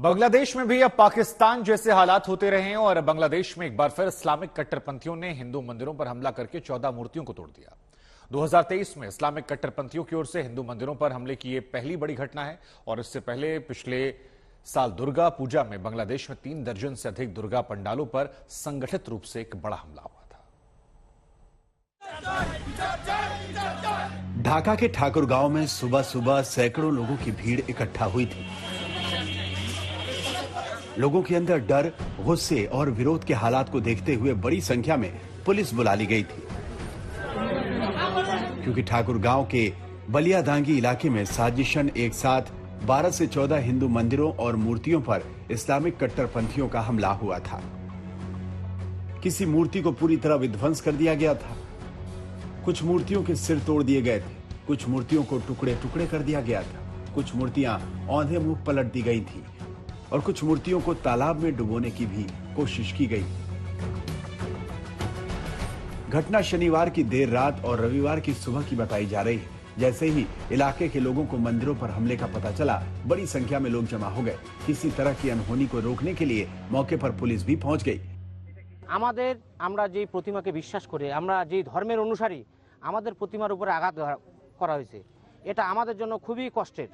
बांग्लादेश में भी अब पाकिस्तान जैसे हालात होते रहे हैं और बांग्लादेश में एक बार फिर इस्लामिक कट्टरपंथियों ने हिंदू मंदिरों पर हमला करके 14 मूर्तियों को तोड़ दिया। 2023 में इस्लामिक कट्टरपंथियों की ओर से हिंदू मंदिरों पर हमले की यह पहली बड़ी घटना है और इससे पहले पिछले साल दुर्गा पूजा में बांग्लादेश में 3 दर्जन से अधिक दुर्गा पंडालों पर संगठित रूप से एक बड़ा हमला हुआ था। ढाका के ठाकुर गांव में सुबह सुबह सैकड़ों लोगों की भीड़ इकट्ठा हुई थी। लोगों के अंदर डर, गुस्से और विरोध के हालात को देखते हुए बड़ी संख्या में पुलिस बुला ली गई थी, क्योंकि ठाकुर गांव के बलियादांगी इलाके में साजिशन एक साथ 12 से 14 हिंदू मंदिरों और मूर्तियों पर इस्लामिक कट्टरपंथियों का हमला हुआ था। किसी मूर्ति को पूरी तरह विध्वंस कर दिया गया था, कुछ मूर्तियों के सिर तोड़ दिए गए थे, कुछ मूर्तियों को टुकड़े टुकड़े कर दिया गया था, कुछ मूर्तियां औंधे मुंह पलट दी गई थी और कुछ मूर्तियों को तालाब में डुबोने की भी कोशिश की गई। घटना शनिवार की देर रात और रविवार की सुबह की बताई जा रही है। जैसे ही इलाके के लोगों को मंदिरों पर हमले का पता चला, बड़ी संख्या में लोग जमा हो गए। किसी तरह की अनहोनी को रोकने के लिए मौके पर पुलिस भी पहुंच गई। আমরা যে প্রতিমাকে বিশ্বাস করে, আমরা যে ধর্মের অনুসারী, আমাদের প্রতিমার উপরে আঘাত করা হয়েছে, এটা আমাদের জন্য খুবই কষ্টের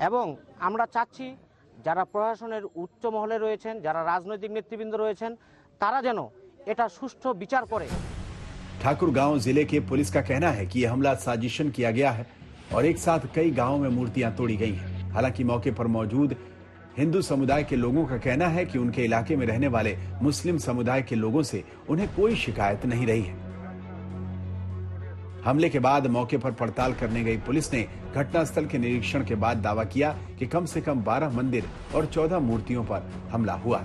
এবং আমরা চাচ্ছি যারা প্রশাসনের উচ্চ মহলে রয়েছেন, যারা রাজনৈতিক নেতৃবৃন্দ রয়েছেন, তারা যেন এটা সুষ্ঠু বিচার করে। ठाकुर गांव जिले के पुलिस का कहना है कि यह हमला साजिशन किया गया है और एक साथ कई गांवों में मूर्तियां तोड़ी गई हैं। हालांकि मौके पर मौजूद हिंदू समुदाय के लोगों का कहना है कि उनके इलाके में रहने वाले मुस्लिम समुदाय के लोगों से उन्हें कोई शिकायत नहीं रही है। हमले के बाद मौके पर पड़ताल करने गई पुलिस ने घटनास्थल के निरीक्षण के बाद दावा किया कि कम से कम 12 मंदिर और 14 मूर्तियों पर हमला हुआ।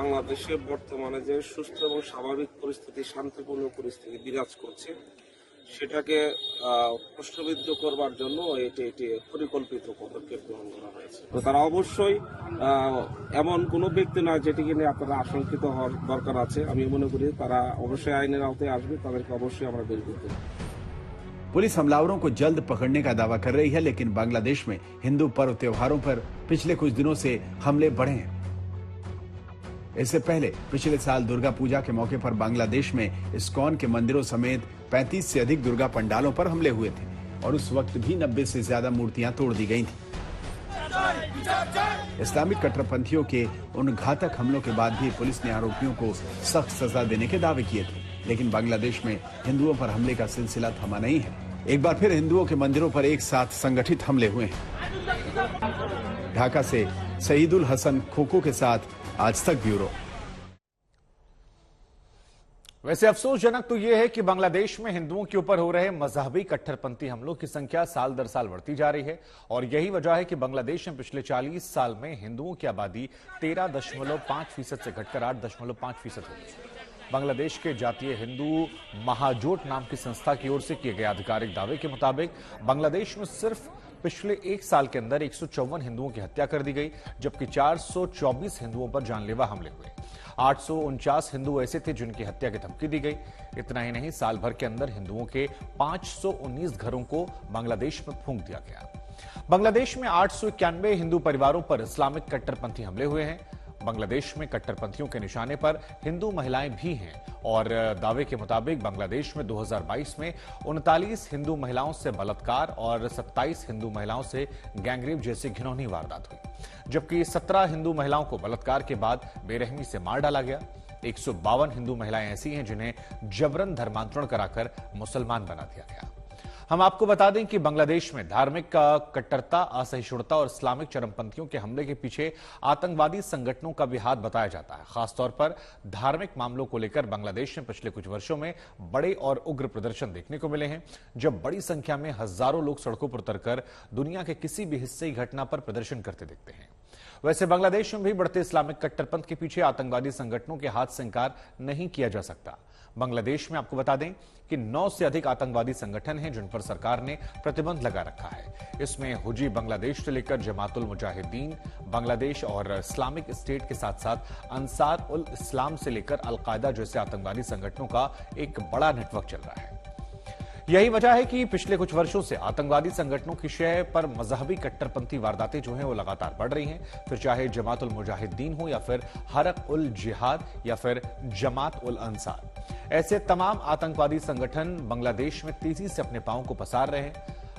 বাংলাদেশে বর্তমানে যে সুস্থ এবং স্বাভাবিক পরিস্থিতি, শান্তিপূর্ণ পরিস্থিতি বিরাজ করছে, সেটাকে প্রশ্নবিদ্ধ করবার জন্য এটি পরিকল্পিত পদক্ষেপ গ্রহণ করা হয়েছে। তো তারা অবশ্যই এমন কোনো ব্যক্তি নয় যেটিকে নিয়ে আপনারা আশঙ্কিত হওয়ার দরকার আছে। আমি মনে করি তারা অবশ্যই আইনের আওতায় আসবে, তাদেরকে অবশ্যই আমরা বের করতে হবে। पुलिस हमलावरों को जल्द पकड़ने का दावा कर रही है, लेकिन बांग्लादेश में हिंदू पर्व त्योहारों पर पिछले कुछ दिनों से हमले बढ़े हैं। इससे पहले पिछले साल दुर्गा पूजा के मौके पर बांग्लादेश में इस्कॉन के मंदिरों समेत 35 से अधिक दुर्गा पंडालों पर हमले हुए थे और उस वक्त भी 90 से ज्यादा मूर्तियां तोड़ दी गई थी। इस्लामिक कट्टरपंथियों के उन घातक हमलों के बाद भी पुलिस ने आरोपियों को सख्त सजा देने के दावे किए थे, लेकिन बांग्लादेश में हिंदुओं पर हमले का सिलसिला थमा नहीं है। एक बार फिर हिंदुओं के मंदिरों पर एक साथ संगठित हमले हुए हैं। ढाका से सईदुल हसन खोखो के साथ आज तक ब्यूरो। वैसे अफसोसजनक तो यह है कि बांग्लादेश में हिंदुओं के ऊपर हो रहे मजहबी कट्टरपंथी हमलों की संख्या साल दर साल बढ़ती जा रही है और यही वजह है कि बांग्लादेश में पिछले 40 साल में हिंदुओं की आबादी 13.5% से घटकर 8.5% हो गई। बांग्लादेश के जातीय हिंदू महाजोट नाम की संस्था की ओर से किए गए आधिकारिक दावे के मुताबिक बांग्लादेश में सिर्फ पिछले 1 साल के अंदर 154 हिंदुओं की हत्या कर दी गई, जबकि 424 हिंदुओं पर जानलेवा हमले हुए। 849 हिंदू ऐसे थे जिनकी हत्या की धमकी दी गई। इतना ही नहीं, साल भर के अंदर हिंदुओं के 519 घरों को बांग्लादेश में फूंक दिया गया। बांग्लादेश में 891 हिंदू परिवारों पर इस्लामिक कट्टरपंथी हमले हुए हैं। बांग्लादेश में कट्टरपंथियों के निशाने पर हिंदू महिलाएं भी हैं और दावे के मुताबिक बांग्लादेश में 2022 में 39 हिंदू महिलाओं से बलात्कार और 27 हिंदू महिलाओं से गैंगरेप जैसी घिनौनी वारदात हुई, जबकि 17 हिंदू महिलाओं को बलात्कार के बाद बेरहमी से मार डाला गया। 152 हिंदू महिलाएं ऐसी हैं जिन्हें जबरन धर्मांतरण कराकर मुसलमान बना दिया गया। हम आपको बता दें कि बांग्लादेश में धार्मिक कट्टरता, असहिष्णुता और इस्लामिक चरमपंथियों के हमले के पीछे आतंकवादी संगठनों का भी हाथ बताया जाता है। खासतौर पर धार्मिक मामलों को लेकर बांग्लादेश में पिछले कुछ वर्षों में बड़े और उग्र प्रदर्शन देखने को मिले हैं, जब बड़ी संख्या में हजारों लोग सड़कों पर उतरकर दुनिया के किसी भी हिस्से की घटना पर प्रदर्शन करते दिखते हैं। वैसे बांग्लादेश में भी बढ़ते इस्लामिक कट्टरपंथ के पीछे आतंकवादी संगठनों के हाथ से इंकार नहीं किया जा सकता। बांग्लादेश में आपको बता दें कि 9 से अधिक आतंकवादी संगठन हैं जिन पर सरकार ने प्रतिबंध लगा रखा है। इसमें हुजी बांग्लादेश से लेकर जमातुल मुजाहिदीन बांग्लादेश और इस्लामिक स्टेट के साथ साथ अंसार उल इस्लाम से लेकर अल कायदा जैसे आतंकवादी संगठनों का एक बड़ा नेटवर्क चल रहा है। यही वजह है कि पिछले कुछ वर्षों से आतंकवादी संगठनों की शय पर मजहबी कट्टरपंथी वारदातें जो हैं वो लगातार बढ़ रही हैं। फिर चाहे जमात उल मुजाहिदीन हो या फिर हरक उल जिहाद या फिर जमात उल अंसार, ऐसे तमाम आतंकवादी संगठन बांग्लादेश में तेजी से अपने पांव को पसार रहे हैं।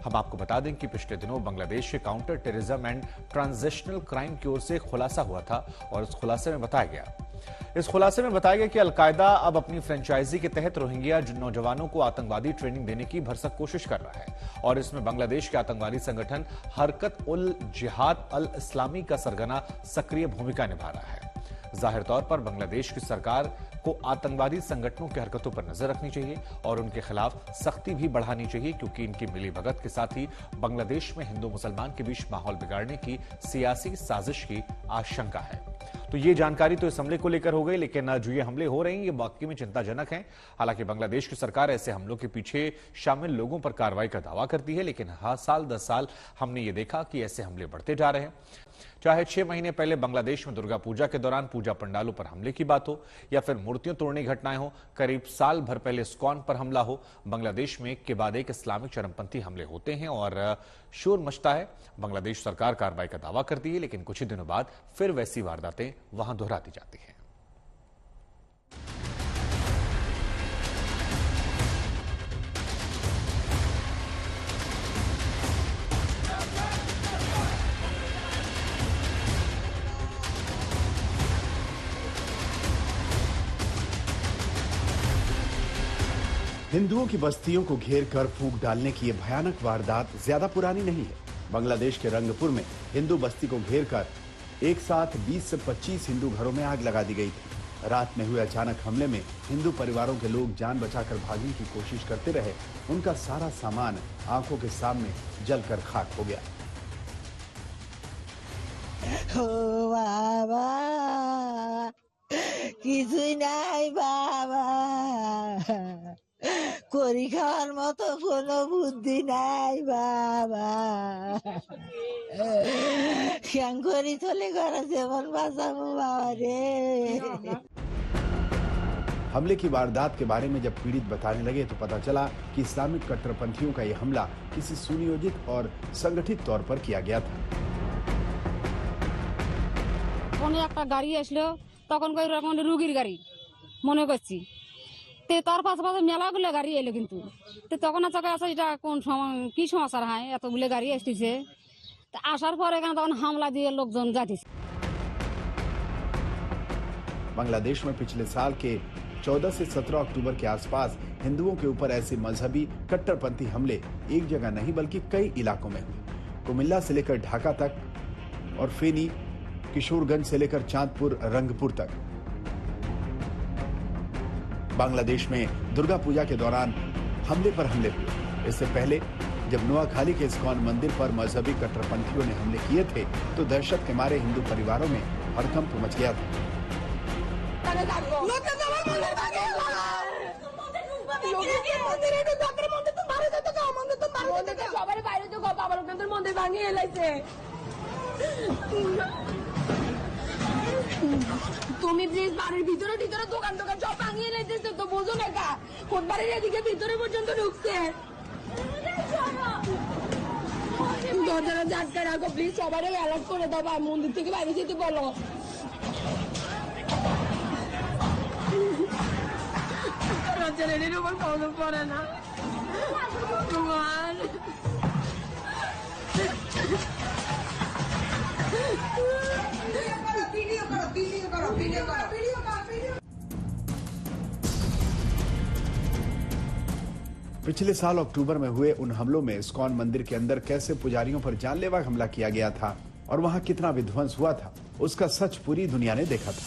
हम आपको बता दें कि पिछले दिनों बांग्लादेश के counter terrorism and transitional crime की ओर से खुलासा हुआ था और इस खुलासे में बताया गया कि अलकायदा अब अपनी फ्रेंचाइजी के तहत रोहिंग्या नौजवानों को आतंकवादी ट्रेनिंग देने की भरसक कोशिश कर रहा है और इसमें बांग्लादेश के आतंकवादी संगठन हरकत उल जिहाद अल इस्लामी का सरगना सक्रिय भूमिका निभा रहा है। जाहिर तौर पर बांग्लादेश की सरकार को आतंकवादी संगठनों की हरकतों पर नजर रखनी चाहिए और उनके खिलाफ सख्ती भी बढ़ानी चाहिए, क्योंकि इनकी मिलीभगत के साथ ही बांग्लादेश में हिंदू मुसलमान के बीच माहौल बिगाड़ने की सियासी साजिश की आशंका है। तो ये जानकारी तो इस हमले को लेकर हो गई, लेकिन जो ये हमले हो रहे हैं ये वाकई में चिंताजनक हैं। हालांकि बांग्लादेश की सरकार ऐसे हमलों के पीछे शामिल लोगों पर कार्रवाई का दावा करती है, लेकिन हर साल 10 साल हमने ये देखा कि ऐसे हमले बढ़ते जा रहे हैं। चाहे 6 महीने पहले बांग्लादेश में दुर्गा पूजा के दौरान पूजा पंडालों पर हमले की बात हो या फिर मूर्तियों तोड़ने की घटनाएं हो, करीब साल भर पहले इस्कॉन पर हमला हो, बांग्लादेश में एक के बाद एक इस्लामिक चरमपंथी हमले होते हैं और शोर मचता है। बांग्लादेश सरकार कार्रवाई का दावा करती है, लेकिन कुछ ही दिनों बाद फिर वैसी वारदातें वहां दोहराती जाती हैं। हिंदुओं की बस्तियों को घेर कर फूंक डालने की यह भयानक वारदात ज्यादा पुरानी नहीं है। बांग्लादेश के रंगपुर में हिंदू बस्ती को घेर कर एक साथ 20 से 25 हिंदू घरों में आग लगा दी गई थी। रात में हुए अचानक हमले में हिंदू परिवारों के लोग जान बचाकर भागने की कोशिश करते रहे। उनका सारा सामान आंखों के सामने जलकर खाक हो गया। ओ बाबा, কিছুই নাই বাবা, করি খাওয়ার মতো কোনো বুদ্ধি নাই বাবা, কেন করি চলে ঘরে জীবন বাঁচাবো বাবা রে। हमले की वारदात के बारे में जब पीड़ित बताने लगे तो पता चला कि इस्लामिक कट्टरपंथियों का यह हमला किसी सुनियोजित और संगठित तौर पर किया गया था। একটা গাড়ি আসলো, তখন কই রকম রুগীর গাড়ি মনে করছি, তে তার পাশে মেলাগুলো গাড়ি এলো, কিন্তু তখন আছে এটা কোন কি সমাচার হয়, এতগুলো গাড়ি আসতেছে। আসার পরে এখানে তখন হামলা দিয়ে লোকজন যাচ্ছে। बांग्लादेश में पिछले साल के 14 से 17 अक्टूबर के आसपास हिंदुओं के ऊपर ऐसे मजहबी कट्टरपंथी हमले एक जगह नहीं बल्कि कई इलाकों में हुए। कुमिल्ला से लेकर ढाका तक और फेनी, किशोरगंज से लेकर चांदपुर, रंगपुर तक। बांग्लादेश में दुर्गा पूजा के दौरान हमले पर हमले हुए। इससे पहले जब नोआखाली के इस्कॉन मंदिर पर मजहबी कट्टरपंथियों ने हमले किए थे तो दहशत के मारे हिंदू परिवारों में हड़कंप मच गया था। তুমি প্লিজ বাড়ির ভিতরে ভিতরে দোকান দোকান সব ভাঙিয়ে নিতেছে, তো বোঝো না কা কোন বাড়ির এদিকে ভিতরে পর্যন্ত ঢুকছে। দরজাটা ঝাটকা রাখো প্লিজ, সবাই অ্যালার্ট করে দাও, মন্দির থেকে বাইরে যেতে বলো। ছেলেটির উপর কদম পড়ে না তোমার। पिछले साल अक्टूबर में हुए उन हमलों में इस्कॉन मंदिर के अंदर कैसे पुजारियों पर जानलेवा हमला किया गया था और वहां कितना विध्वंस हुआ था, उसका सच पूरी दुनिया ने देखा था।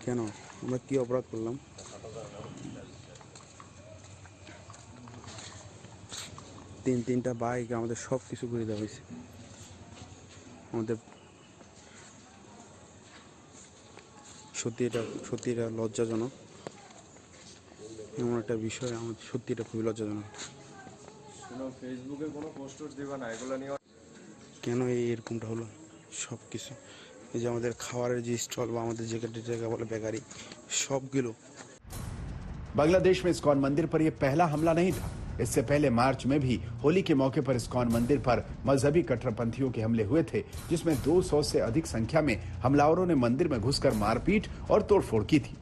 কেন আমরা কি অপরাধ করলাম? তিনটা বাইক আমাদের সব কিছু করে দেওয়া হয়েছে। আমাদের সত্যি এটা লজ্জাজনক। এমন একটা বিষয় আমাদের সত্যি এটা খুবই লজ্জাজনক। ফেসবুকে কোনো পোস্ট দিবা না, এগুলো নিয়ে কেন এরকমটা হলো? সব কিছু এই যে আমাদের খাবারের যে স্টল বা আমাদের যে জায়গা বলে বেকারি, সবগুলো बांग्लादेश में इस्कॉन मंदिर पर यह पहला हमला नहीं था। इससे पहले मार्च में भी होली के मौके पर इस्कॉन मंदिर पर मजहबी कट्टरपंथियों के हमले हुए थे, जिसमें 200 से अधिक संख्या में हमलावरों ने मंदिर में घुसकर मारपीट और तोड़फोड़ की थी।